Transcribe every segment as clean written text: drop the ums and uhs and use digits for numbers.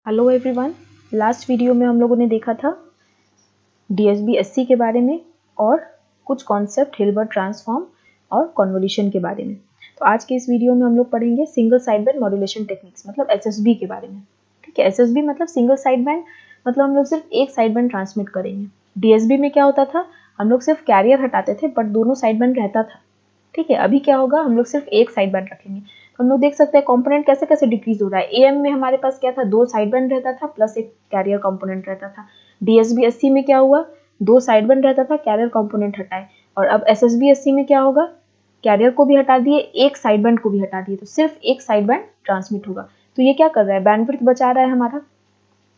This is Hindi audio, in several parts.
हेलो एवरीवन, लास्ट वीडियो में हम लोगों ने देखा था DSB-SC के बारे में और कुछ कॉन्सेप्ट हिल्बर्ट ट्रांसफॉर्म और कन्वोल्यूशन के बारे में। तो आज के इस वीडियो में हम लोग पढ़ेंगे single side band modulation techniques मतलब SSB के बारे में। ठीक है, SSB मतलब सिंगल साइड बैंड, मतलब हम लोग सिर्फ एक साइड बैंड ट्रांसमिट करेंगे। DSB में क्या होता था, हम लोग सिर्फ कैरियर हटाते थे बट दोनों साइड बैंड रहता था। ठीक है, अभी क्या होगा, हम लोग सिर्फ एक साइड बैंड रखेंगे। तो हम लोग देख सकते हैं कंपोनेंट कैसे कैसे डिक्रीज हो रहा है। AM में हमारे पास क्या था, दो साइड बैंड रहता था प्लस एक कैरियर कंपोनेंट रहता था। DSB-SC में क्या हुआ, दो साइड बैंड रहता था, कैरियर कंपोनेंट हटाए। और अब SSB-SC में क्या होगा, कैरियर को भी हटा दिए, एक साइड बैंड को भी हटा दिए, तो सिर्फ एक साइड बैंड ट्रांसमिट होगा। तो ये क्या कर रहा है, बैंडविड्थ बचा रहा है हमारा।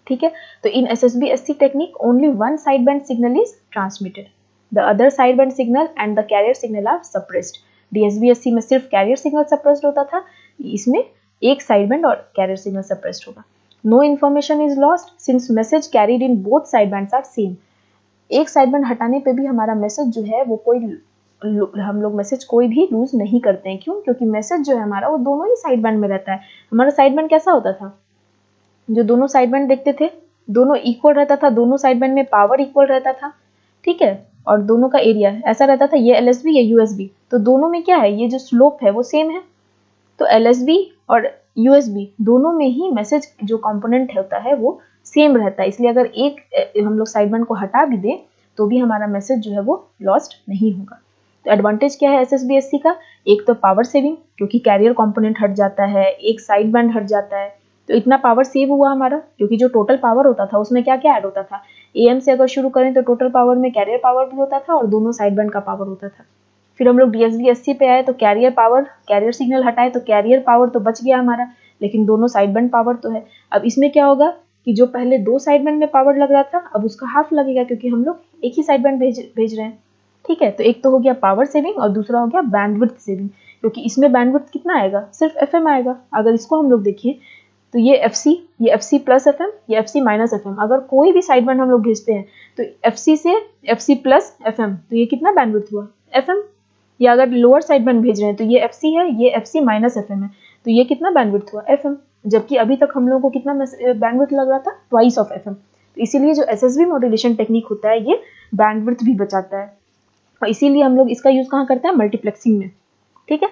ठीक है, तो in SSB-SC technique only one side band signal is transmitted, the other side band signal and the carrier signal are suppressed. DSB-SC में सिर्फ कैरियर सिग्नल सप्रेस्ड होता था, इसमें एक साइड बैंड और कैरियर सिग्नल सप्रेस्ड होगा। No information is lost since message carried in both side bands are same. एक साइड बैंड हटाने पे भी हमारा मैसेज जो है वो हम लोग मैसेज कोई भी लूज नहीं करते हैं। क्यों? क्योंकि मैसेज जो है हमारा वो दोनों ही साइड बैंड में रहता है। हमारा साइड बैंड कैसा होता था, जो दोनों साइड बैंड देखते थे दोनों इक्वल रहता था, दोनों साइड बैंड में पावर इक्वल रहता था। ठीक है, और दोनों का एरिया ऐसा रहता था, ये LSB ये USB, तो दोनों में क्या है, ये जो स्लोप है वो सेम है। तो LSB और USB दोनों में ही मैसेज जो कंपोनेंट होता है वो सेम रहता है, इसलिए अगर एक हम लोग साइड बैंड को हटा भी दें तो भी हमारा मैसेज जो है वो लॉस्ट नहीं होगा। तो एडवांटेज क्या है SSB-SC का, एक तो पावर सेविंग, क्योंकि कैरियर कंपोनेंट हट जाता है, एक साइड बैंड हट जाता है, तो इतना पावर सेव हुआ हमारा। क्योंकि जो टोटल पावर होता था उसमें क्या क्या ऐड होता था, AM से अगर शुरू करें तो टोटल पावर में कैरियर पावर भी होता था और दोनों साइड बैंड का पावर होता था। फिर हम लोग DSB-SC पे आए तो कैरियर पावर, कैरियर सिग्नल हटाए तो कैरियर पावर तो बच गया हमारा, लेकिन दोनों साइड बैंड पावर तो है। अब इसमें क्या होगा कि जो पहले दो साइड बैंड में पावर लग रहा था अब उसका हाफ लगेगा, क्योंकि हम लोग एक ही साइड बैंड भेज रहे हैं। ठीक है, तो एक तो हो गया पावर सेविंग और दूसरा हो गया बैंडविड्थ सेविंग, क्योंकि इसमें बैंडविड्थ कितना आएगा, सिर्फ FM आएगा। अगर इसको हम लोग देखें तो ये FC प्लस FM, ये FC माइनस FM, अगर कोई भी साइड बैंड हम लोग भेजते हैं तो FC से FC प्लस FM, तो ये कितना बैंडविड्थ हुआ, FM। या अगर लोअर साइड बैंड भेज रहे हैं तो ये FC है, ये FC माइनस FM है, तो ये कितना बैंडविड्थ हुआ, FM। जबकि अभी तक हम लोगों को कितना बैंडविड्थ लग रहा था, ट्वाइस ऑफ FM। तो इसीलिए जो SSB मॉड्यूलेशन टेक्निक होता है ये बैंडविड्थ भी बचाता है, और इसीलिए हम लोग इसका यूज कहाँ करते हैं, मल्टीप्लेक्सिंग में। ठीक है,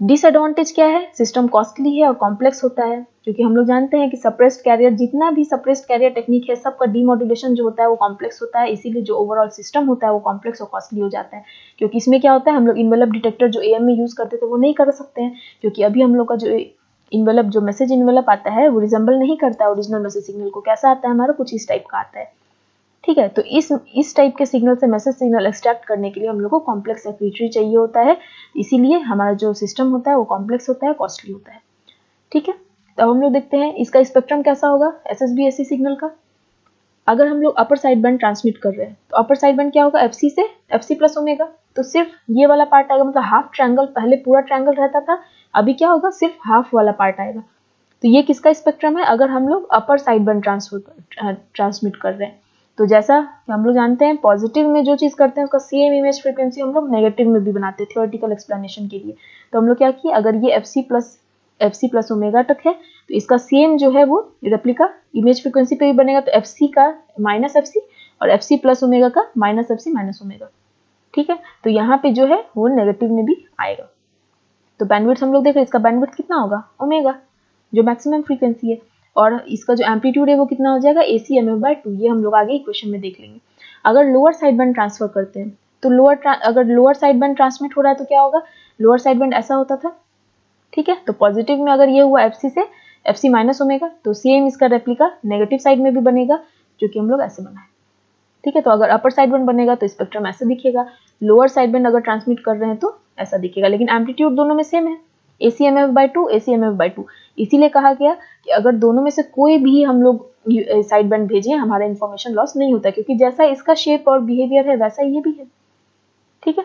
डिसएडवांटेज क्या है, सिस्टम कॉस्टली है और कॉम्प्लेक्स होता है, क्योंकि हम लोग जानते हैं कि सप्रेस्ड कैरियर, जितना भी सप्रेस्ड कैरियर टेक्निक है सबका डीमॉड्यूलेशन जो होता है वो कॉम्प्लेक्स होता है, इसीलिए जो ओवरऑल सिस्टम होता है वो कॉम्प्लेक्स और कॉस्टली हो जाता है। क्योंकि इसमें क्या होता है, हम लोग इन्वेलप डिटेक्टर जो AM में यूज करते थे वो नहीं कर सकते हैं, क्योंकि अभी हम लोग का जो इन्वेलप, जो मैसेज इन्वेलप आता है वो रिजेंबल नहीं करता है ओरिजिनल मैसेज सिग्नल को। कैसा आता है हमारा, कुछ इस टाइप का आता है। ठीक है, तो इस टाइप के सिग्नल से मैसेज सिग्नल एक्सट्रैक्ट करने के लिए हम लोग को कॉम्प्लेक्स सर्किटरी चाहिए होता है, इसीलिए हमारा जो सिस्टम होता है वो कॉम्प्लेक्स होता है, कॉस्टली होता है। ठीक है, तो हम लोग देखते हैं इसका स्पेक्ट्रम कैसा होगा SSB-SC सिग्नल का। अगर हम लोग अपर साइड बैंड ट्रांसमिट कर रहे हैं तो अपर साइड बैंड क्या होगा, FC से FC प्लस ओमेगा, तो सिर्फ ये वाला पार्ट आएगा, मतलब हाफ ट्रायंगल, पहले पूरा ट्रायंगल रहता था, अभी क्या होगा, सिर्फ हाफ वाला पार्ट आएगा। तो ये किसका स्पेक्ट्रम है, अगर हम लोग अपर साइड बैंड ट्रांसमिट कर रहे हैं। तो जैसा हम लोग जानते हैं पॉजिटिव में जो चीज़ करते हैं उसका सेम इमेज फ्रीक्वेंसी हम लोग नेगेटिव में भी बनाते हैं थ्योरेटिकल एक्सप्लेनेशन के लिए। तो हम लोग क्या किए, अगर ये FC प्लस ओमेगा तक है तो इसका सेम जो है वो रेप्लिका इमेज फ्रीक्वेंसी पे भी बनेगा, तो FC का माइनस FC और FC प्लस ओमेगा का माइनस FC माइनस ओमेगा। ठीक है, तो यहाँ पे जो है वो नेगेटिव में भी आएगा। तो बैंडविड्थ हम लोग देख रहे हैं, इसका बैंडविड्थ कितना होगा, ओमेगा जो मैक्सिमम फ्रीक्वेंसी है, और इसका जो एम्पलीट्यूड है वो कितना हो जाएगा, ACMF/2। ये हम लोग आगे इक्वेशन में देख लेंगे। अगर लोअर साइड बैंड ट्रांसफर करते हैं तो अगर लोअर साइड बैंड ट्रांसमिट हो रहा है तो क्या होगा, लोअर साइड बैंड ऐसा होता था। ठीक है, तो पॉजिटिव में अगर ये हुआ FC से FC माइनस ओमेगा, तो सेम इसका रेप्लिका नेगेटिव साइड में भी बनेगा, जो कि हम लोग ऐसे बनाए। ठीक है, तो अगर अपर साइड बैंड बनेगा तो स्पेक्ट्रम ऐसे दिखेगा, लोअर साइड बैंड अगर ट्रांसमिट कर रहे हैं तो ऐसा दिखेगा, लेकिन एम्पलीट्यूड दोनों में सेम है, ACMF/2 इसीलिए कहा गया कि अगर दोनों में से कोई भी हम लोग साइड बैंड भेजें हमारा इन्फॉर्मेशन लॉस नहीं होता, क्योंकि जैसा इसका शेप और बिहेवियर है वैसा ये भी है। ठीक है,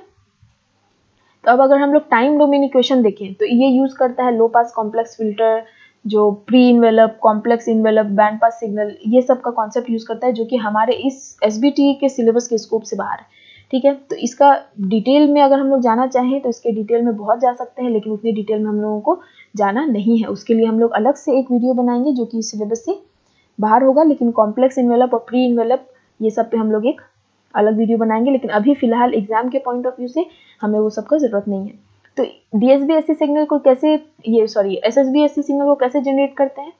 तो अब अगर हम लोग टाइम डोमेन इक्वेशन देखें तो ये यूज करता है लो पास कॉम्प्लेक्स फिल्टर, जो pre envelope, complex envelope, band pass signal, ये सब का कॉन्सेप्ट यूज करता है, जो कि हमारे इस SBT के सिलेबस के स्कोप से बाहर है। ठीक है, तो इसका डिटेल में अगर हम लोग जाना चाहें तो इसके डिटेल में बहुत जा सकते हैं, लेकिन उतनी डिटेल में हम लोगों को जाना नहीं है। उसके लिए हम लोग अलग से एक वीडियो बनाएंगे जो कि सिलेबस से बाहर होगा, लेकिन कॉम्प्लेक्स इन्वेलप और प्री इन्वेलप ये सब पे हम लोग एक अलग वीडियो बनाएंगे, लेकिन अभी फिलहाल एग्जाम के पॉइंट ऑफ व्यू से हमें वो सब का जरूरत नहीं है। तो DSB-SC सिग्नल को कैसे SSB-SC सिग्नल को कैसे जनरेट करते हैं,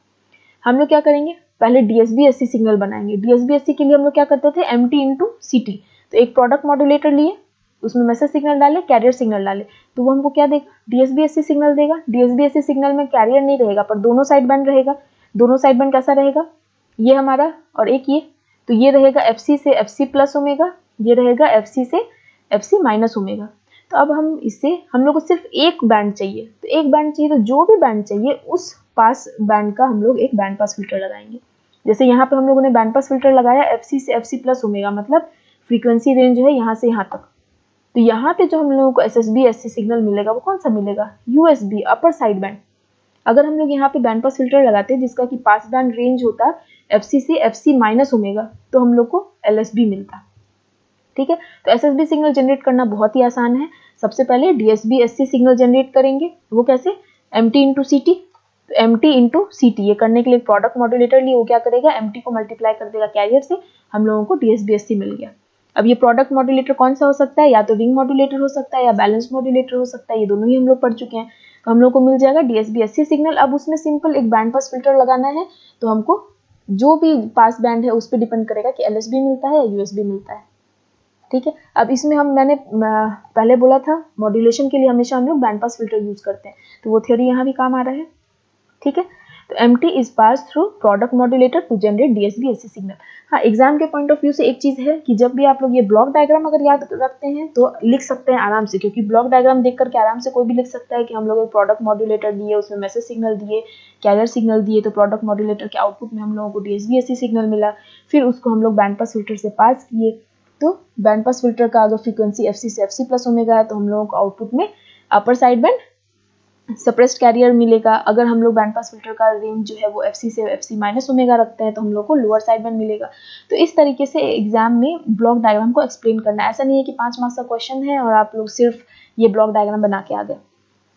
हम लोग क्या करेंगे, पहले DSB-SC सिग्नल बनाएंगे। DSB-SC के लिए हम लोग क्या करते थे, MT × CT। तो एक प्रोडक्ट मॉड्यूलेटर लिए, उसमें मैसेज सिग्नल डाले, कैरियर सिग्नल डाले, तो वो हमको क्या देगा, DSB-SC सिग्नल देगा। DSB-SC सिग्नल में कैरियर नहीं रहेगा पर दोनों साइड बैंड रहेगा। दोनों साइड बैंड कैसा रहेगा, ये हमारा और एक ये, तो ये रहेगा FC से FC प्लस ओमेगा, ये रहेगा FC से FC माइनस ओमेगा। तो अब हम लोग को सिर्फ एक बैंड चाहिए, तो एक बैंड चाहिए, तो जो भी बैंड चाहिए उस पास बैंड का हम लोग एक बैंड पास फिल्टर लगाएंगे। जैसे यहाँ पे हम लोगों ने बैंड पास फिल्टर लगाया FC से FC प्लस ओमेगा, मतलब फ्रीक्वेंसी रेंज है यहाँ से यहाँ तक। तो यहाँ पे जो हम लोगों को SSB-SC सिग्नल मिलेगा वो कौन सा मिलेगा, USB अपर साइड बैंड। अगर हम लोग यहाँ पे बैंड पास फिल्टर लगाते हैं जिसका कि पास बैंड रेंज होता FC से FC माइनस ओमेगा, तो हम लोग को LSB मिलता। ठीक है, तो SSB सिग्नल जनरेट करना बहुत ही आसान है। सबसे पहले DSB-SC सिग्नल जनरेट करेंगे, वो कैसे, MT × CT। तो MT × CT ये करने के लिए प्रोडक्ट मॉड्यूलेटर लिए, वो क्या करेगा, MT को मल्टीप्लाई कर देगा कैरियर से, हम लोगों को DSB-SC मिल गया। अब ये प्रोडक्ट मॉड्यूलेटर कौन सा हो सकता है, या तो रिंग मॉड्यूलेटर हो सकता है या बैलेंस मॉड्यूलेटर हो सकता है, ये दोनों ही हम लोग पढ़ चुके हैं। तो हम लोग को मिल जाएगा DSB-SC सिग्नल। अब उसमें सिंपल एक बैंड पास फिल्टर लगाना है, तो हमको जो भी पास बैंड है उस पर डिपेंड करेगा कि LSB मिलता है या USB मिलता है। ठीक है, अब इसमें मैंने पहले बोला था मॉड्यूलेशन के लिए हमेशा हम लोग बैंड पास फिल्टर यूज करते हैं, तो वो थ्योरी यहाँ भी काम आ रहा है। ठीक है, तो MT is pass through product modulator to generate DSB-SC signal. हाँ, एग्जाम के पॉइंट ऑफ व्यू से एक चीज है कि जब भी आप लोग ये ब्लॉक डायग्राम अगर याद रखते हैं तो लिख सकते हैं आराम से, क्योंकि ब्लॉक डायग्राम देख करके आराम से कोई भी लिख सकता है कि हम लोग एक प्रोडक्ट मॉड्यूलेटर दिए, उसमें मैसेज सिग्नल दिए, कैरियर सिग्नल दिए, तो प्रोडक्ट मॉड्यूलेटर के आउटपुट में हम लोगों को DSB-SC सिग्नल मिला, फिर उसको हम लोग बैंड पास फिल्टर से पास किए। तो बैंड पास फिल्टर का अगर फ्रीक्वेंसी FC से FC प्लस ओमेगा है, तो हम लोगों को आउटपुट में upper side band suppressed career मिलेगा। अगर हम लोग बैंड पास फिल्टर का रेंज जो है वो FC से FC माइनस ओमेगा रखते हैं, तो हम लोग को लोअर साइड बैंड मिलेगा। तो इस तरीके से एग्जाम में ब्लॉक डायग्राम को एक्सप्लेन करना है। ऐसा नहीं है कि 5 मार्क्स का क्वेश्चन है और आप लोग सिर्फ ये ब्लॉक डायग्राम बना के आ गए।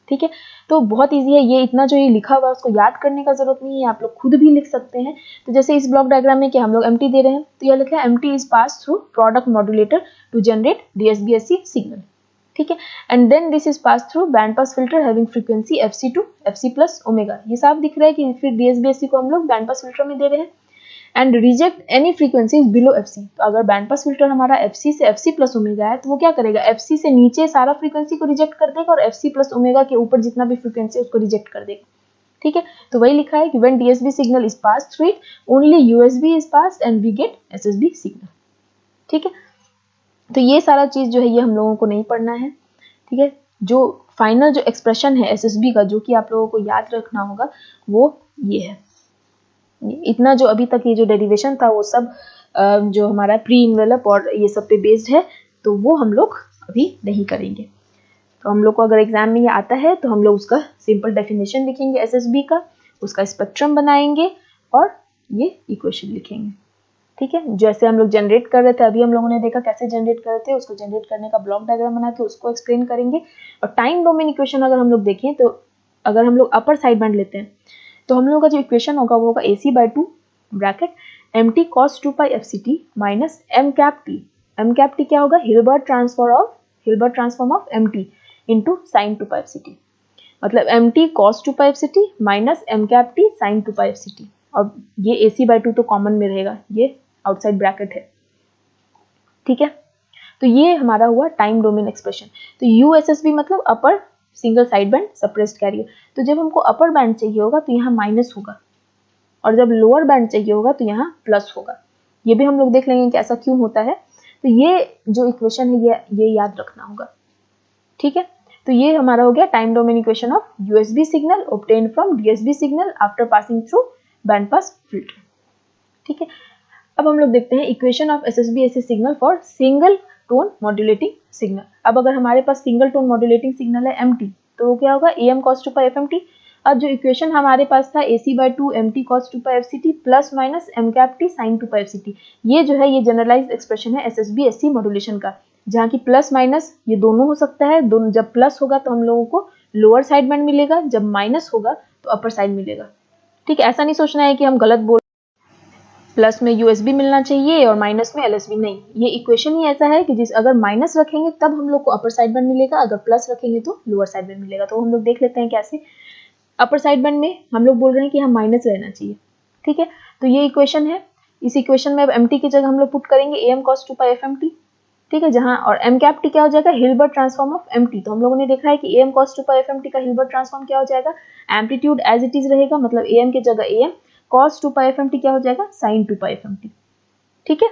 ठीक है, तो बहुत ईजी है, ये इतना जो ये लिखा हुआ है उसको याद करने का जरूरत नहीं है, आप लोग खुद भी लिख सकते हैं। तो जैसे इस ब्लॉक डायग्राम में कि हम लोग MT दे रहे हैं, तो यह लिखा है MT is pass through product modulator to generate DSB-SC signal. ठीक है, and then this is pass through band pass filter having frequency FC to FC plus omega. ये साफ दिख रहा है कि फिर DSB-SC को हम लोग बैंड पास फिल्टर में दे रहे हैं। And reject any frequencies below FC। तो अगर बैंड पास फिल्टर हमारा FC से FC प्लस ओमेगा है, तो वो क्या करेगा, FC से नीचे सारा फ्रीक्वेंसी को रिजेक्ट कर देगा और FC प्लस ओमेगा के ऊपर जितना भी फ्रीक्वेंसी है उसको रिजेक्ट कर देगा। ठीक है, तो वही लिखा है कि when DSB signal is pass through it, only USB is pass and we get SSB signal. ठीक है, तो ये सारा चीज जो है ये हम लोगों को नहीं पढ़ना है। ठीक है, जो फाइनल जो एक्सप्रेशन है SSB का, जो कि आप लोगों को याद रखना होगा, वो ये है। इतना जो अभी तक ये जो डेरिवेशन था वो सब जो हमारा प्री इन्वेलप और ये सब पे बेस्ड है, तो वो हम लोग अभी नहीं करेंगे। तो हम लोग को अगर एग्जाम में ये आता है तो हम लोग उसका सिंपल डेफिनेशन लिखेंगे SSB का, उसका स्पेक्ट्रम बनाएंगे और ये इक्वेशन लिखेंगे। ठीक है, जैसे हम लोग जनरेट कर रहे थे, अभी हम लोगों ने देखा कैसे जनरेट कर रहे थे, उसको जनरेट करने का ब्लॉक डायग्राम बना के उसको एक्सप्लेन करेंगे। और टाइम डोमेन इक्वेशन अगर हम लोग देखें, तो अगर हम लोग अपर साइड बैंड लेते हैं, तो हम लोगों का जो इक्वेशन होगा वो होगा AC/2 bracket MT cos 2π FCT minus M cap T। M cap T क्या होगा, Hilbert transform of MT into sine 2π FCT, मतलब MT cos 2π FCT minus M cap T sine 2π FCT। और ये AC/2 तो कॉमन में रहेगा, ये आउटसाइड ब्रैकेट है। ठीक है, तो ये हमारा हुआ टाइम डोमेन एक्सप्रेशन। तो USSB मतलब upper single side band suppressed carrier. तो जब हमको अपर बैंड चाहिए होगा तो यहाँ माइनस होगा, और जब लोअर बैंड चाहिए होगा तो यहाँ प्लस होगा। ये भी हम लोग देख लेंगे कि ऐसा क्यों होता है। तो ये जो इक्वेशन है ये याद रखना होगा। ठीक है, तो ये हमारा हो गया time domain equation of USB signal obtained from DSB signal after passing through band pass filter. ठीक है, अब हम लोग देखते हैं equation of SSB-SC signal for single tone modulating signal. अब अगर हमारे पास सिंगल टोन मॉड्यूलेटिंग सिग्नल है MT, तो वो क्या होगा, AM cos 2π FMT। अब जो इक्वेशन हमारे पास था AC/2 MT cos 2π FCT plus minus M cap T sin 2π FCT, ये जो है ये जनरलाइज एक्सप्रेशन है SSB-SC मॉड्यूलेशन का, जहाँ की प्लस माइनस ये दोनों हो सकता है। दोनों जब प्लस होगा तो हम लोगों को लोअर साइड बैंड मिलेगा, जब माइनस होगा तो अपर साइड मिलेगा। ठीक है, ऐसा नहीं सोचना है कि हम गलत बोल, प्लस में USB मिलना चाहिए और माइनस में LSB नहीं। ये इक्वेशन ही ऐसा है कि जिस अगर माइनस रखेंगे तब हम लोग को अपर साइड बैंड मिलेगा, अगर प्लस रखेंगे तो लोअर साइड बैंड मिलेगा। तो हम लोग देख लेते हैं कैसे। अपर साइड बैंड में हम लोग बोल रहे हैं कि हम माइनस रहना चाहिए, ठीक है। तो ये इक्वेशन है। इस इक्वेशन में अब mt की जगह हम लोग पुट करेंगे am cos 2 pi fmt, ठीक है, जहां और m कैप t क्या हो जाएगा, हिल्बर्ट ट्रांसफॉर्म ऑफ mt। तो हम लोगों ने देखा है कि am cos 2 pi fmt का हिल्बर्ट ट्रांसफॉर्म क्या हो जाएगा, एम्पलीट्यूड एज इट इज रहेगा, मतलब am की जगह am, cos 2 pi fmt क्या हो जाएगा, sin 2 pi fmt, ठीक है।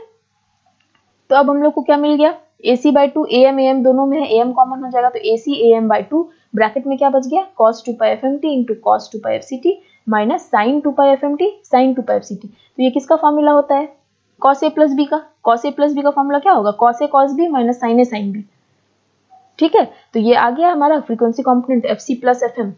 तो अब हम लोग को क्या मिल गया, ac by 2, am दोनों में है, am कॉमन हो जाएगा, तो ac am by 2 ब्रैकेट में क्या बच गया, cos 2 pi fmt into cos 2 pi fct minus sin 2 pi fmt sin 2 pi fct। तो ये किसका फॉर्मूला होता है, cos a plus b का। cos a plus b का फॉर्मूला क्या होगा, cos a cos b minus sin a sin b, ठीक है। तो ये आ गया हमारा frequency component fc plus fm,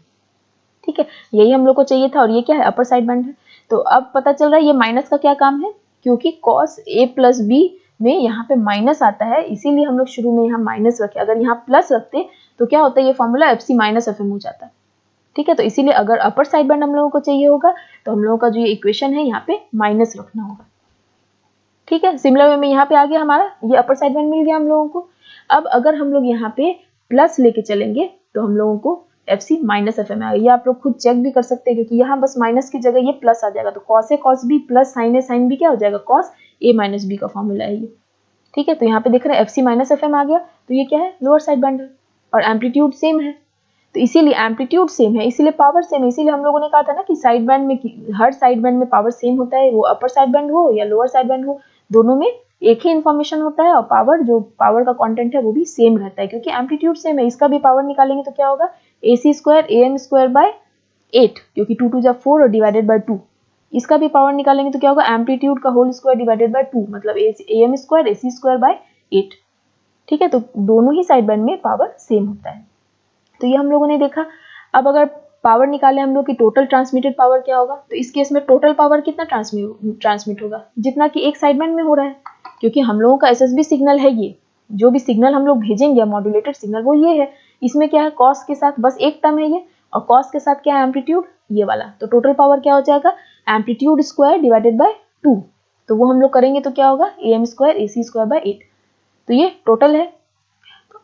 ठीक है। यही हम लोग को चाहिए था और ये क्या है, अपर साइड बैंड है। तो अब पता चल रहा है ये माइनस का क्या काम है, क्योंकि cos a प्लस b में यहाँ पे माइनस आता है, इसीलिए हम लोग शुरू में यहाँ माइनस रखे। अगर यहाँ प्लस रखते तो क्या होता है, ये फॉर्मूला fc माइनस fm हो जाता है, ठीक है। तो इसीलिए अगर अपर साइड बैंड हम लोगों को चाहिए होगा तो हम लोगों का जो ये इक्वेशन है यहाँ पे माइनस रखना होगा, ठीक है। सिमिलर वे में यहाँ पे आ गया हमारा, ये अपर साइड बैंड मिल गया हम लोगों को। अब अगर हम लोग यहाँ पे प्लस लेके चलेंगे तो हम लोगों को fc माइनस fm आएगा। ये आप लोग खुद चेक भी कर सकते हैं, क्योंकि यहाँ बस माइनस की जगह ये प्लस आ जाएगा। तो cos a cos b plus sin a sin b क्या हो जाएगा, cos a माइनस b का फॉर्मूला है ये, ठीक है। तो यहाँ पे देख रहे हैं fc माइनस fm आ गया, तो ये क्या है, लोअर साइड बैंड है और एम्पलीट्यूड सेम है। तो इसीलिए एम्पलीट्यूड सेम है, इसीलिए पावर सेम है। इसीलिए हम लोगों ने कहा था ना कि साइड बैंड में, हर साइड बैंड में पावर सेम होता है, वो अपर साइड बैंड हो या लोअर साइड बैंड हो, दोनों में एक ही इन्फॉर्मेशन होता है और पावर, जो पावर का कंटेंट है वो भी सेम रहता है, क्योंकि एम्पलीट्यूड सेम है। इसका भी पावर निकालेंगे तो क्या होगा, ac square am square by 8, क्योंकि 2 2 जा 4 और डिवाइडेड बाय 2। इसका भी पावर निकालेंगे तो क्या होगा, एम्पलीट्यूड का होल स्क्वायर डिवाइडेड बाय 2, मतलब am square ac square by 8, ठीक है। तो दोनों ही साइड बैंड में पावर सेम होता है। तो ये हम लोगों ने देखा। अब अगर पावर निकाले हम लोग की टोटल ट्रांसमिटेड पावर क्या होगा, तो इस केस में टोटल पावर कितना ट्रांसमिट होगा, जितना कि एक साइड बैंड में हो रहा है, क्योंकि हम लोगों का एसएसबी सिग्नल है ये, जो भी सिग्नल हम लोग भेजेंगे मॉड्यूलेटेड सिग्नल वो ये है। इसमें क्या है, कॉस के साथ बस एक टर्म है ये, और कॉस के साथ क्या है, एम्पलीट्यूड ये वाला। तो टोटल पावर क्या हो जाएगा, एम्पलीट्यूड स्क्वायर डिवाइडेड बाय 2। तो वो हम लोग करेंगे तो क्या होगा, am square ac square by 8। तो ये टोटल है।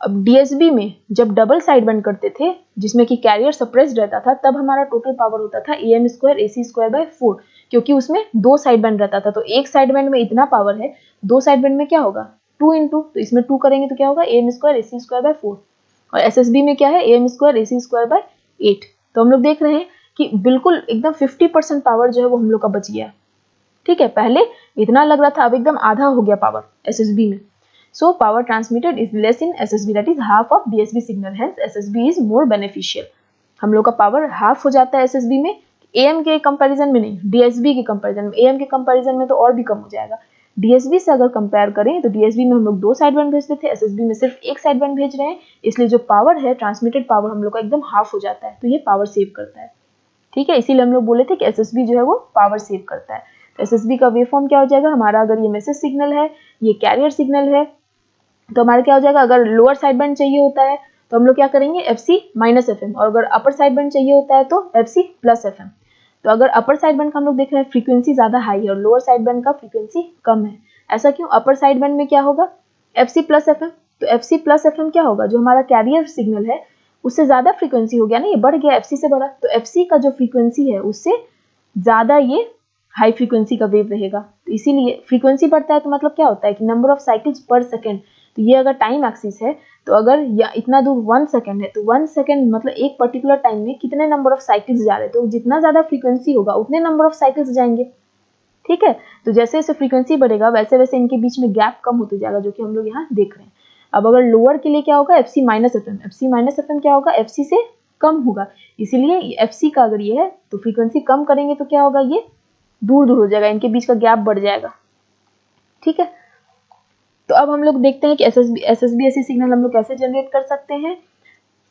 अब डीएसबी में जब डबल साइड बैंड करते थे, जिसमें कि कैरियर सप्रेस्ड रहता था, तब हमारा टोटल पावर होता था am square ac square by 4, क्योंकि उसमें दो साइड बैंड रहता था। तो एक साइड बैंड में इतना पावर है, दो साइड बैंड में क्या होगा, 2 इंटू, तो इसमें 2 करेंगे तो क्या होगा, am square ac square by 4। और एसएसबी में क्या है, am square ac square by 8। तो हम लोग देख रहे हैं कि बिल्कुल एकदम 50% पावर जो है वो हम लोग का बच गया, ठीक है। पहले इतना लग रहा था, अब एकदम आधा हो गया पावर एसएसबी में। So power transmitted is less in SSB, that is half of DSB signal, hence SSB is more beneficial। हम लोग का पावर हाफ हो जाता है SSB में, AM के कंपैरिजन में नहीं, DSB के कंपैरिजन में। AM के कंपैरिजन में तो और भी कम हो जाएगा। DSB से अगर कंपेयर करें तो DSB में हम लोग दो साइड बैंड भेजते थे, SSB में सिर्फ एक साइड बैंड भेज रहे हैं, इसलिए जो पावर है, ट्रांसमिटेड पावर हम लोग का एकदम हाफ हो जाता है। तो ये पावर सेव करता है, ठीक है। इसीलिए हम लोग बोले थे कि SSB जो है वो पावर सेव करता है। तो SSB का वेव फॉर्म क्या हो जाएगा हमारा, अगर ये मैसेज सिग्नल है, ये कैरियर सिग्नल है, तो हमारा क्या हो जाएगा, अगर लोअर साइड बैंड चाहिए होता है तो हम लोग क्या करेंगे, fc माइनस fm, और अगर अपर साइड बैंड चाहिए होता है तो fc प्लस fm। तो अगर अपर साइड बैंड का हम लोग देख रहे हैं फ्रीक्वेंसी ज्यादा हाई है और लोअर साइड बैंड का फ्रीक्वेंसी कम है, ऐसा क्यों, अपर साइड बैंड में क्या होगा, fc प्लस fm। तो fc प्लस fm क्या होगा, जो हमारा कैरियर सिग्नल है उससे ज्यादा फ्रीक्वेंसी हो गया ना, ये बढ़ गया fc से बढ़ा, तो fc का जो फ्रीक्वेंसी है उससे ज्यादा ये हाई फ्रीक्वेंसी का वेव रहेगा। तो इसीलिए फ्रीक्वेंसी बढ़ता है तो मतलब क्या होता है कि नंबर ऑफ साइकिल्स पर सेकेंड। तो ये अगर टाइम एक्सिस है, तो अगर या इतना दूर 1 सेकेंड है, तो 1 सेकेंड मतलब एक पर्टिकुलर टाइम में कितने नंबर ऑफ साइकिल्स जा रहे हैं, तो जितना ज्यादा फ्रीक्वेंसी होगा उतने नंबर ऑफ साइकिल्स जाएंगे, ठीक है। तो जैसे जैसे फ्रीक्वेंसी बढ़ेगा वैसे वैसे इनके बीच में गैप कम होते जाएगा, जो कि हम लोग यहाँ देख रहे हैं। अब अगर लोअर के लिए क्या होगा, fc minus fm, fc minus fm क्या होगा, fc से कम होगा, इसीलिए fc का अगर ये है तो फ्रीक्वेंसी कम करेंगे तो क्या होगा, ये दूर दूर हो जाएगा, इनके बीच का गैप बढ़ जाएगा, ठीक है। तो अब हम लोग देखते हैं कि एसएसबी सिग्नल हम लोग कैसे जनरेट कर सकते हैं।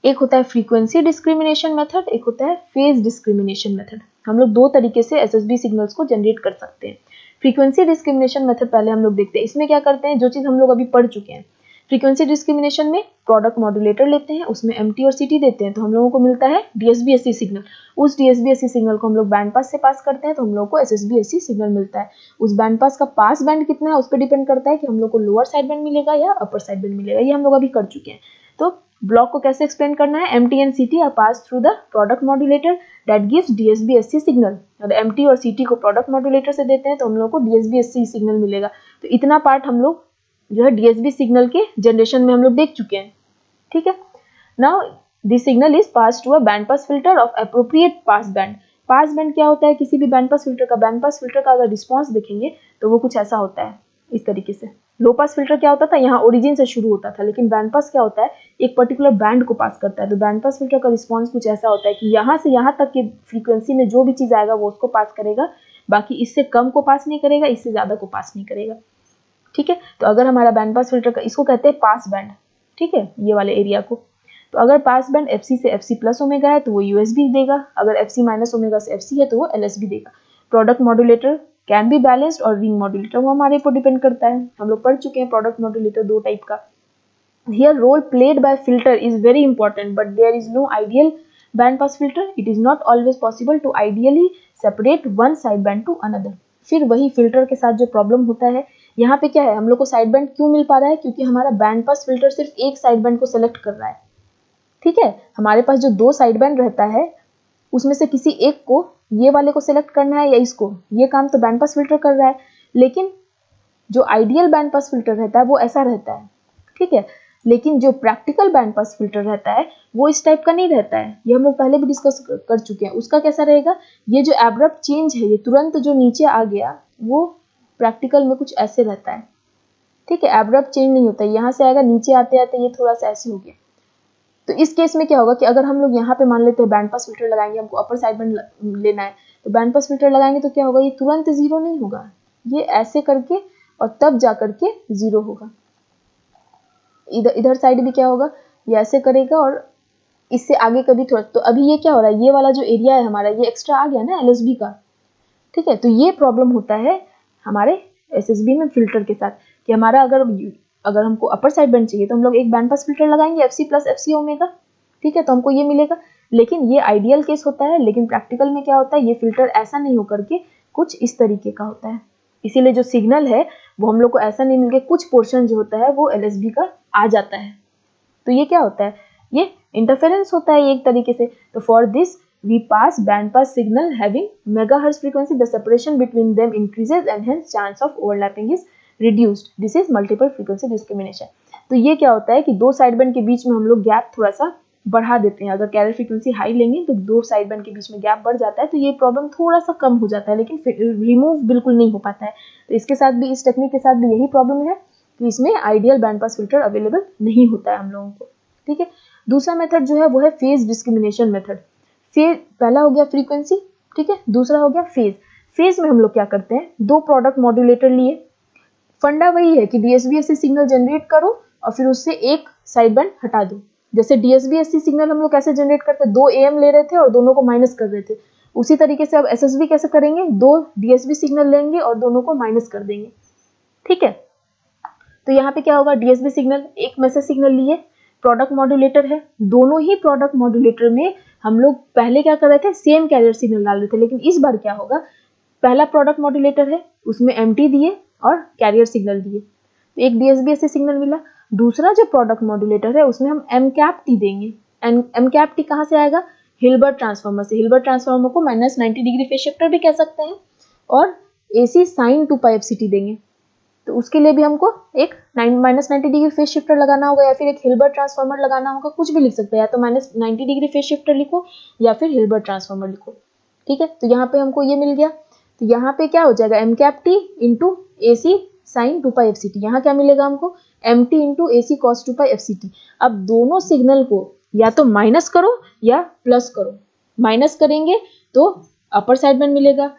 एक होता है फ्रीक्वेंसी डिस्क्रिमिनेशन मेथड, एक होता है फेज डिस्क्रिमिनेशन मेथड। हम लोग दो तरीके से एसएसबी सिग्नल्स को जनरेट कर सकते हैं। फ्रीक्वेंसी डिस्क्रिमिनेशन मेथड पहले हम लोग देखते हैं। इसमें क्या करते हैं, जो चीज हम लोग अभी पढ़ चुके हैं, फ्रीक्वेंसी डिस्क्रिमिनेशन में प्रोडक्ट मॉड्यूलेटर लेते हैं, उसमें एमटी और सीटी देते हैं, तो हम लोगों को मिलता है डीएसबी-एससी सिग्नल। उस डीएसबी-एससी सिग्नल को हम लोग बैंड पास से पास करते हैं, तो हम लोग को एसएसबी-एससी सिग्नल मिलता है। उस बैंड पास का पास बैंड कितना है उस पर डिपेंड करता है कि हम लोग को लोअर साइड बैंड मिलेगा या अपर साइड बैंड मिलेगा। ये हम लोग अभी कर चुके हैं। तो ब्लॉक को कैसे एक्सप्लेन करना है, MT and CT are pass through the product modulator that gives DSB SC signal. और एमटी और सीटी को प्रोडक्ट मॉड्यूलेटर से देते हैं तो हम लोग को डीएसबी-एससी सिग्नल मिलेगा। तो इतना पार्ट हम लोग जो है डीएसबी सिग्नल के जनरेशन में हम लोग देख चुके हैं। ठीक है, now this signal is pass to a band pass filter of appropriate pass band. Pass band क्या होता है, किसी भी बैंड पास फिल्टर का, बैंड पास फिल्टर का अगर रिस्पॉन्स देखेंगे तो वो कुछ ऐसा होता है इस तरीके से। लो पास फिल्टर क्या होता था, यहाँ ओरिजिन से शुरू होता था, लेकिन बैंड पास क्या होता है, एक पर्टिकुलर बैंड को पास करता है। तो बैंड पास फिल्टर का रिस्पॉन्स कुछ ऐसा होता है कि यहाँ से यहाँ तक की फ्रीक्वेंसी में जो भी चीज आएगा वो उसको पास करेगा, बाकी इससे कम को पास नहीं करेगा, इससे ज्यादा को पास नहीं करेगा। ठीक है, तो अगर हमारा बैंड पास फिल्टर का, इसको कहते हैं पास बैंड, ठीक है, ये वाले एरिया को। तो अगर पास बैंड एफसी से एफसी प्लस ओमेगा है तो वो यूएसबी देगा, अगर एफसी माइनस ओमेगा से एफसी है तो वो एलएसबी देगा। Product modulator can be balanced और रिंग मॉड्यूलेटर, वो हमारे ऊपर डिपेंड करता है। हम लोग पढ़ चुके हैं प्रोडक्ट मॉड्यूलेटर दो टाइप का। Here role played by filter is very important, but there is no ideal band pass filter. It is not always possible to ideally separate one sideband to another. फिर वही फिल्टर के साथ जो प्रॉब्लम होता है, यहाँ पे क्या है, हम लोग को साइड बैंड क्यों मिल पा रहा है, क्योंकि हमारा बैंड पास फिल्टर सिर्फ एक साइड बैंड को सेलेक्ट कर रहा है। ठीक है, हमारे पास जो दो साइड बैंड रहता है उसमें से किसी एक को, ये वाले को सिलेक्ट करना है या इसको, ये काम तो बैंड पास फिल्टर कर रहा है। लेकिन जो आइडियल बैंड पास फिल्टर रहता है वो ऐसा रहता है। ठीक है, लेकिन जो प्रैक्टिकल बैंड पास फिल्टर रहता है वो इस टाइप का नहीं रहता है, ये हम लोग पहले भी डिस्कस कर चुके हैं। उसका कैसा रहेगा, ये जो एब्रप्ट चेंज है, ये तुरंत जो नीचे आ गया, वो प्रैक्टिकल में कुछ ऐसे रहता है। ठीक है, एब्रप्ट चेंज नहीं होता है, यहाँ से आएगा, नीचे आते आते ये थोड़ा सा ऐसे हो गया। तो इस केस में क्या होगा कि अगर हम लोग यहाँ पे मान लेते हैं बैंड पास फिल्टर लगाएंगे, हमको अपर साइड बैंड लेना है, तो बैंड पास फिल्टर लगाएंगे तो क्या होगा, ये तुरंत जीरो नहीं होगा, ये ऐसे करके और तब जा करके जीरो होगा। इधर साइड भी क्या होगा, ये ऐसे करेगा और इससे आगे कभी थोड़ा, तो अभी ये क्या हो रहा है, ये वाला जो एरिया है हमारा, ये एक्स्ट्रा आ गया ना एलएसबी का। ठीक है, तो ये प्रॉब्लम होता है हमारे एसएसबी में फिल्टर के साथ, कि हमारा अगर हमको अपर साइड बैंड चाहिए तो हम लोग एक बैंड पास फिल्टर लगाएंगे एफसी प्लस एफसी ओमेगा। ठीक है, तो हमको ये मिलेगा, लेकिन ये आइडियल केस होता है। लेकिन प्रैक्टिकल में क्या होता है, ये फिल्टर ऐसा नहीं होकर के कुछ इस तरीके का होता है। इसीलिए जो सिग्नल है वो हम लोग को ऐसा नहीं मिलके, कुछ पोर्शन जो होता है वो एलएसबी का आ जाता है। तो ये क्या होता है, ये इंटरफेरेंस होता है एक तरीके से। तो for this we pass band pass signal having megahertz frequency, the separation between them increases and hence chance of overlapping is reduced. This is multiple frequency discrimination. तो ये क्या होता है कि दो साइड बैंड के बीच में हम लोग गैप थोड़ा सा बढ़ा देते हैं। अगर कैरियर फ्रीक्वेंसी हाई लेंगे तो दो साइड बैंड के बीच में गैप बढ़ जाता है, तो ये प्रॉब्लम थोड़ा सा कम हो जाता है, लेकिन रिमूव बिल्कुल नहीं हो पाता है। तो इसके साथ भी, इस टेक्निक के साथ भी यही प्रॉब्लम है कि इसमें ideal band pass filter available नहीं होता है हम लोगों को। ठीक है, दूसरा मेथड जो है वो है फेज डिस्क्रिमिनेशन मेथड। फेज, पहला हो गया फ्रीक्वेंसी, ठीक है, दूसरा हो गया फेज। फेज में हम लोग क्या करते हैं, दो प्रोडक्ट मॉड्यूलेटर लिए, फंडा वही है कि डीएसबी-एससी सिग्नल जनरेट करो और फिर उससे एक साइड बैंड हटा दो। जैसे डीएसबी-एससी सिग्नल हम लोग कैसे जनरेट करते हैं, दो एएम ले रहे थे और दोनों को माइनस कर रहे थे, उसी तरीके से अब एसएसबी कैसे करेंगे, दो डीएसबी सिग्नल लेंगे और दोनों को माइनस कर देंगे। ठीक है, तो यहाँ पे क्या होगा, डीएसबी सिग्नल, एक मैसेज सिग्नल लिए, प्रोडक्ट मॉड्यूलेटर है, दोनों ही प्रोडक्ट मॉड्यूलेटर में हम लोग पहले क्या कर रहे थे, सेम कैरियर सिग्नल डाल रहे थे। लेकिन इस बार क्या होगा, पहला प्रोडक्ट मॉड्यूलेटर है, उसमें एमटी दिए और कैरियर सिग्नल दिए, तो एक डीएसबी-एससी सिग्नल मिला। दूसरा जो प्रोडक्ट मॉड्यूलेटर है उसमें हम एम कैप टी देंगे। एम कैप टी कहाँ से आएगा, हिल्बर्ट ट्रांसफार्मर से। हिल्बर्ट ट्रांसफार्मर को -90 डिग्री फेज शिफ्टर भी कह सकते हैं, और एसी साइन 2πfct देंगे। तो उसके लिए भी हमको एक -90 डिग्री फेज शिफ्टर लगाना होगा, या फिर एक हिल्बर्ट ट्रांसफार्मर लगाना होगा, कुछ भी लिख सकते हैं, या तो -90 डिग्री फेज शिफ्टर लिखो या फिर हिल्बर्ट ट्रांसफार्मर लिखो। ठीक है, तो यहाँ पे हमको ये मिल गया। तो यहाँ पे क्या हो जाएगा, M cap T into AC sine 2πfct, यहाँ क्या मिलेगा हमको, M T into AC cos 2πfct। अब दोनों सिग्नल को या तो माइनस करो या प्लस करो, माइनस करेंगे तो अपर साइड बैंड मिलेगा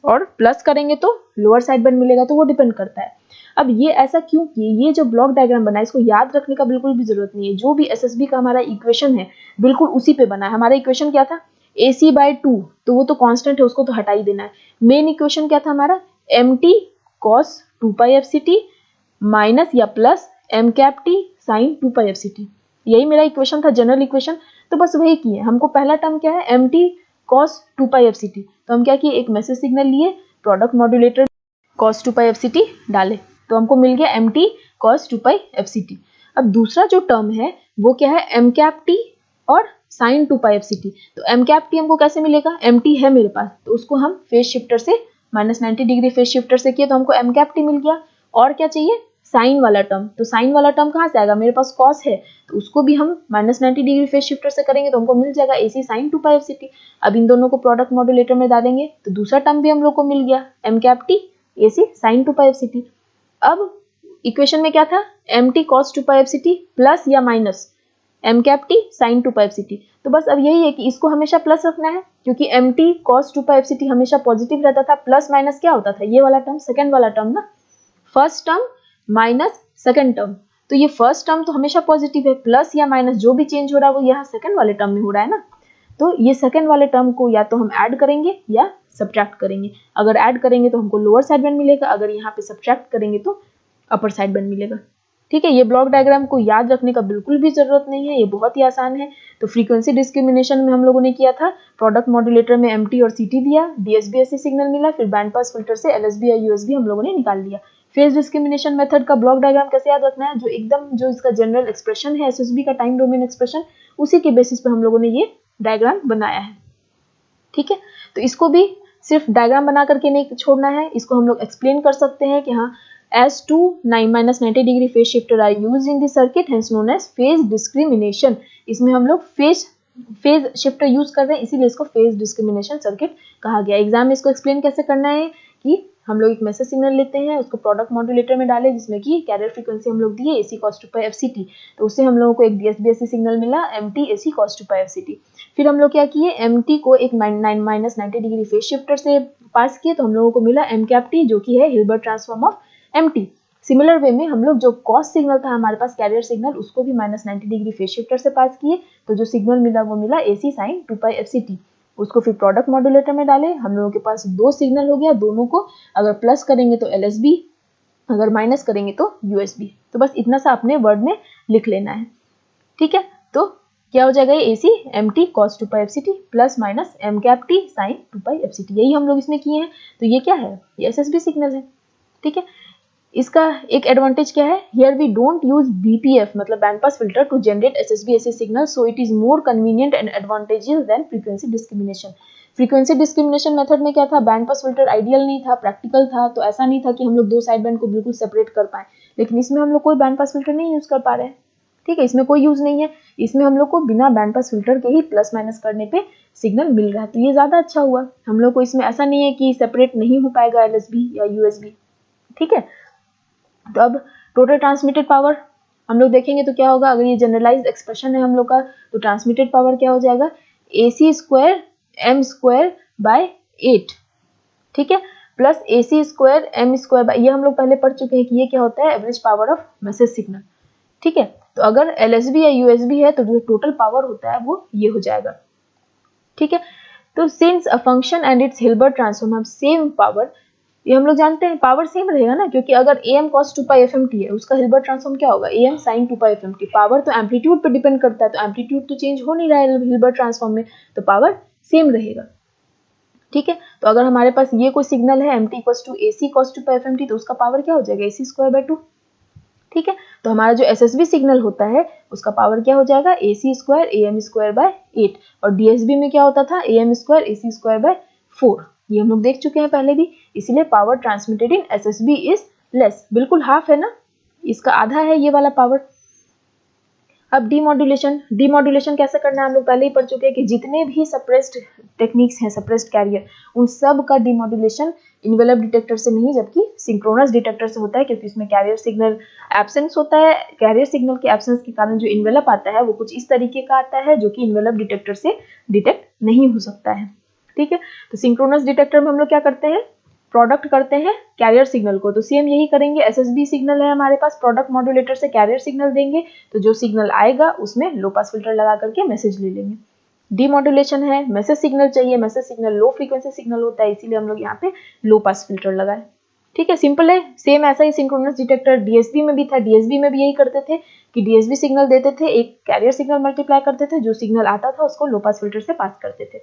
और प्लस करेंगे तो लोअर साइड बैंड मिलेगा, तो वो डिपेंड करता है। अब ये ऐसा क्यों किए, ये जो ब्लॉक डायग्राम बना है इसको याद रखने का बिल्कुल भी जरूरत नहीं है। जो भी एसएसबी का हमारा इक्वेशन है बिल्कुल उसी पे बना है। हमारा इक्वेशन क्या था, AC/2, तो वो तो कांस्टेंट है, उसको तो हटा ही देना है। मेन इक्वेशन क्या था हमारा, mt cos 2πfct माइनस या plus m cap t sine 2πfct। यही मेरा इक्वेशन था, जनरल इक्वेशन। तो बस वही किए। हमको पहला टर्म क्या है, mt cos 2πfct। तो हम क्या किए, एक मैसेज सिग्नल लिए, प्रोडक्ट मॉड्यूलेटर cos 2πfct डाले, तो हमको मिल गया mt cos 2πfct। अब दूसरा जो टर्म है वो क्या है, mkt और sin 2πfct। तो mkt हमको कैसे मिलेगा, mt है मेरे पास, तो उसको हम फेज शिफ्टर से -90 डिग्री फेज शिफ्टर से किए, तो हमको mkt मिल गया। और क्या चाहिए, साइन वाला टर्म। तो साइन वाला टर्म कहाँ से आएगा, मेरे पास कॉस है, तो उसको भी हम -90 डिग्री फेज शिफ्टर से करेंगे तो हमको मिल जाएगा AC sin 2πfct। अब इन दोनों को प्रोडक्ट मॉड्यूलेटर में डालेंगे तो दूसरा टर्म भी हम लोग को मिल गया, mkt AC sin 2πfct। अब इक्वेशन में क्या था, mt cos 2πfct प्लस या माइनस mkt sin 2πfct। तो बस अब यही है कि इसको हमेशा प्लस रखना है, क्योंकि mt cos 2πfct हमेशा पॉजिटिव रहता था, प्लस माइनस क्या होता था, ये वाला टर्म, सेकंड वाला टर्म ना, first term minus second term. तो ये फर्स्ट टर्म तो हमेशा पॉजिटिव है, प्लस या माइनस जो भी चेंज हो रहा है वो यहाँ सेकंड वाले टर्म में हो रहा है ना। तो ये सेकंड वाले टर्म को या तो हम ऐड करेंगे या सब्ट्रैक्ट करेंगे। अगर ऐड करेंगे तो हमको लोअर साइड में मिलेगा, अगर यहाँ पे सब्ट्रैक्ट करेंगे तो अपर साइड में मिलेगा। ठीक है, ये ब्लॉक डायग्राम को याद रखने का बिल्कुल भी जरूरत नहीं है, ये बहुत ही आसान है। तो फ्रीक्वेंसी डिस्क्रिमिनेशन में हम लोगों ने किया था, प्रोडक्ट मॉड्यूलेटर में MT और CT दिया, DSB-SC सिग्नल मिला, फिर बैंड पास फिल्टर से LSB या USB हम लोगों ने निकाल लिया। फेज डिस्क्रिमिनेशन मेथड का ब्लॉक डायग्राम कैसे याद रखना है, जो इसका जनरल एक्सप्रेशन है SSB का टाइम डोमेन एक्सप्रेशन, उसी के बेसिस पे हम लोगों ने ये डायग्राम बनाया है। ठीक है, तो इसको भी सिर्फ डायग्राम बना करके नहीं छोड़ना है, इसको हम लोग एक्सप्लेन कर सकते हैं कि हाँ, as to -90 degree phase shifter are used in this circuit, hence known as phase discrimination. इसमें हम लोग फेज शिफ्टर यूज कर रहे हैं, इसीलिए इसको फेज डिस्क्रिमिनेशन सर्किट कहा गया। एग्जाम में इसको एक्सप्लेन कैसे करना है कि हम लोग एक मैसेज सिग्नल लेते हैं, उसको प्रोडक्ट मॉड्यूलेटर में डाले, जिसमें कि कैरियर फ्रीक्वेंसी हम लोग दिए AC cos 2πfct, तो उससे हम लोगों को एक DSB-SC सिग्नल मिला MT AC cos 2πfct। फिर हम लोग क्या किए, MT को एक -90 डिग्री फेज शिफ्टर से पास किए, तो हम लोगों को मिला mkt, जो कि है Hilbert transform of MT। Similar way में हम लोग जो कॉस सिग्नल था हमारे पास, कैरियर सिग्नल, उसको भी -90 डिग्री फेज शिफ्टर से पास किए, तो जो सिग्नल मिला वो मिला AC sin 2πfct। उसको फिर प्रोडक्ट मॉड्यूलेटर में डाले, हम लोगों के पास दो सिग्नल हो गया, दोनों को अगर प्लस करेंगे तो LSB, अगर माइनस करेंगे तो USB। तो बस इतना सा अपने वर्ड में लिख लेना है। ठीक है, तो क्या हो जाएगा, AC MT cos 2πfct plus minus mkt sin 2πfct, यही हम लोग इसमें किए हैं। तो ये क्या है, ये SSB सिग्नल है। ठीक है, इसका एक एडवांटेज क्या है, here we don't use BPF मतलब band pass filter to generate SSB-SC signal, so it is more convenient and advantages than frequency discrimination. Frequency discrimination method में क्या था, बैंड पास फिल्टर आइडियल नहीं था, प्रैक्टिकल था, तो ऐसा नहीं था कि हम लोग दो साइड बैंड को बिल्कुल सेपरेट कर पाए, लेकिन इसमें हम लोग कोई बैंड पास फिल्टर नहीं यूज कर पा रहे हैं। ठीक है, इसमें कोई यूज नहीं है, इसमें हम लोग को बिना बैंड पास फिल्टर के ही प्लस माइनस करने पे सिग्नल मिल रहा है, तो ये ज्यादा अच्छा हुआ। हम लोग को इसमें ऐसा नहीं है कि सेपरेट नहीं हो पाएगा LSB या USB। ठीक है, तो अब टोटल ट्रांसमिटेड पावर हम लोग देखेंगे तो क्या होगा, अगर ये जनरलाइज्ड एक्सप्रेशन है हम लोग का, तो ट्रांसमिटेड पावर क्या हो जाएगा, AC square m square by 8। ठीक है, plus AC square m square by, ये हम लोग पहले पढ़ चुके हैं कि ये क्या होता है, average power of message signal. ठीक है, तो अगर LSB या USB है तो जो टोटल पावर होता है वो ये हो जाएगा। ठीक है, तो since a function and it's Hilbert transform हम सेम पावर, ये हम लोग जानते हैं पावर सेम रहेगा ना, क्योंकि अगर AM cos 2πfmt है, उसका हिल्बर्ट ट्रांसफॉर्म क्या होगा, AM sin 2πfmt। पावर तो एम्पलीट्यूड पे डिपेंड करता है, तो एम्पलीट्यूड तो चेंज हो नहीं रहा है हिल्बर्ट ट्रांसफॉर्म में, तो पावर सेम रहेगा। ठीक है, तो अगर हमारे पास ये कोई सिग्नल है MT equals to AC cos 2πfmt, तो उसका पावर क्या हो जाएगा, AC स्क्वायर बाय 2। ठीक है, तो हमारा जो SSB सिग्नल होता है उसका पावर क्या हो जाएगा, AC square AM square by 8, और DSB में क्या होता था, AM square AC square by 4। ये हम लोग देख चुके हैं पहले भी, इसीलिए power transmitted in SSB is less, बिल्कुल हाफ है ना, इसका आधा है ये वाला पावर। अब डीमॉड्यूलेशन कैसे करना है हम लोग पहले ही पढ़ चुके हैं कि जितने भी सप्रेस्ड टेक्निक्स हैं, सप्रेस्ड कैरियर, उन सब का डीमॉड्यूलेशन इन्वेलप डिटेक्टर से नहीं जबकि सिंक्रोनस डिटेक्टर से होता है, क्योंकि इसमें कैरियर सिग्नल एब्सेंस होता है। कैरियर सिग्नल के एब्सेंस के कारण जो इन्वेलप आता है वो कुछ इस तरीके का आता है जो कि इन्वेलप डिटेक्टर से डिटेक्ट नहीं हो सकता है। ठीक है, तो सिंक्रोनस डिटेक्टर में हम लोग क्या करते हैं, प्रोडक्ट करते हैं कैरियर सिग्नल को, तो सेम यही करेंगे। SSB सिग्नल है हमारे पास, प्रोडक्ट मॉड्यूलेटर से कैरियर सिग्नल देंगे, तो जो सिग्नल आएगा उसमें लो पास फिल्टर लगा करके मैसेज ले लेंगे। डीमॉड्यूलेशन है, मैसेज सिग्नल चाहिए, message signal low frequency signal होता है, इसीलिए हम लोग यहाँ पे लो पास फिल्टर लगाए। ठीक है, सिंपल है। सेम ऐसा ही सिंक्रोनस डिटेक्टर डीएसबी में भी था। डीएसबी में भी यही करते थे कि डीएसबी सिग्नल देते थे, एक कैरियर सिग्नल मल्टीप्लाई करते थे, जो सिग्नल आता था उसको लो पास फिल्टर से पास करते थे।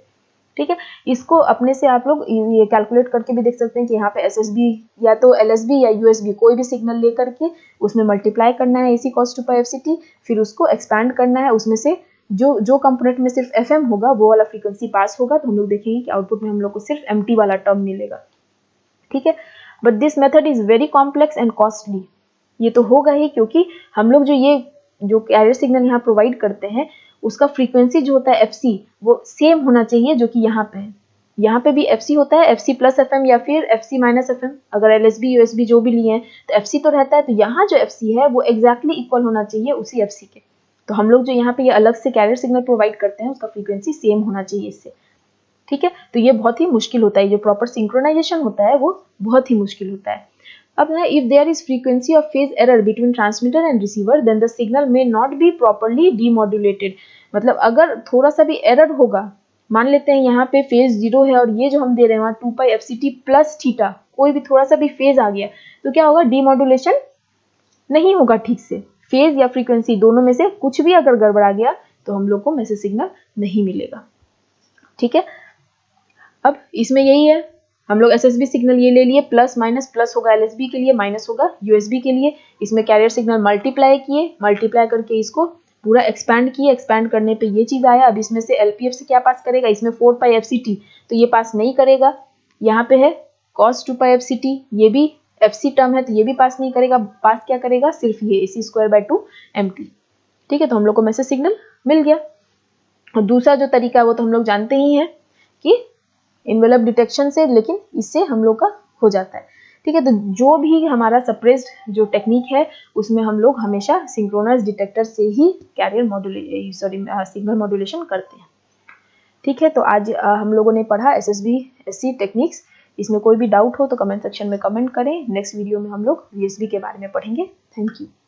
ठीक है, इसको अपने से आप लोग ये कैलकुलेट करके भी देख सकते हैं कि यहाँ पे एसएसबी या तो एलएसबी या यूएसबी कोई भी सिग्नल लेकर के उसमें मल्टीप्लाई करना है AC cos 2 pi FCT, फिर उसको एक्सपैंड करना है, उसमें से जो कंपोनेंट में सिर्फ FM होगा वो वाला फ्रीक्वेंसी पास होगा, तो हम लोग देखेंगे कि आउटपुट में हम लोग को सिर्फ MT वाला टर्म मिलेगा। ठीक है, but this method is very complex and costly. ये तो होगा ही क्योंकि हम लोग जो कैरियर सिग्नल यहाँ प्रोवाइड करते हैं उसका फ्रीक्वेंसी जो होता है FC वो सेम होना चाहिए जो कि यहाँ पे है। यहाँ पे भी FC होता है, FC प्लस FM या फिर FC माइनस FM, अगर LSB USB जो भी लिए हैं तो FC तो रहता है, तो यहाँ जो FC है वो एग्जैक्टली इक्वल होना चाहिए उसी FC के। तो हम लोग जो यहाँ पे ये अलग से कैरियर सिग्नल प्रोवाइड करते हैं उसका फ्रीक्वेंसी सेम होना चाहिए इससे। ठीक है, तो ये बहुत ही मुश्किल होता है, जो प्रॉपर सिंक्रोनाइजेशन होता है वो बहुत ही मुश्किल होता है। अब है, if there is frequency of phase error between transmitter and receiver then the signal may not be properly demodulated. मतलब अगर थोड़ा सा भी एरर होगा, मान लेते हैं यहाँ पे फेज 0 है और ये जो हम दे रहे हैं वहाँ 2 पाई FCT प्लस थीटा, कोई भी थोड़ा सा भी फेज आ गया तो क्या होगा, डीमॉड्यूलेशन नहीं होगा ठीक से। फेज या फ्रीक्वेंसी दोनों में से कुछ भी अगर गड़बड़ा गया तो हम लोग को मैसेज सिग्नल नहीं मिलेगा। ठीक है, अब इसमें यही है, हम लोग एसएसबी सिग्नल ये ले लिए, प्लस माइनस, प्लस होगा एलएसबी के लिए, माइनस होगा यूएसबी के लिए। इसमें कैरियर सिग्नल मल्टीप्लाई किए, मल्टीप्लाई करके इसको पूरा एक्सपैंड किए, एक्सपैंड करने पे ये चीज आया। अब इसमें से एलपीएफ से क्या पास करेगा, इसमें 4 पाई FCT तो ये पास नहीं करेगा। यहाँ पे है cos 2 पाई FCT, ये भी FC टर्म है तो ये भी पास नहीं करेगा। पास क्या करेगा, सिर्फ ये AC² 2 MT। ठीक है, तो हम लोग को मैसेज सिग्नल मिल गया। और दूसरा जो तरीका है वो तो हम लोग जानते ही हैं कि इन्वेलप डिटेक्शन से, लेकिन इससे हम लोग का हो जाता है। ठीक है, तो जो भी हमारा सप्रेस्ड जो टेक्निक है उसमें हम लोग हमेशा सिंक्रोनस डिटेक्टर से ही कैरियर सिग्नल मॉड्यूलेशन करते हैं। ठीक है, तो आज हम लोगों ने पढ़ा SSB SC टेक्निक्स। इसमें कोई भी डाउट हो तो कमेंट सेक्शन में कमेंट करें। नेक्स्ट वीडियो में हम लोग VSB के बारे में पढ़ेंगे। Thank you.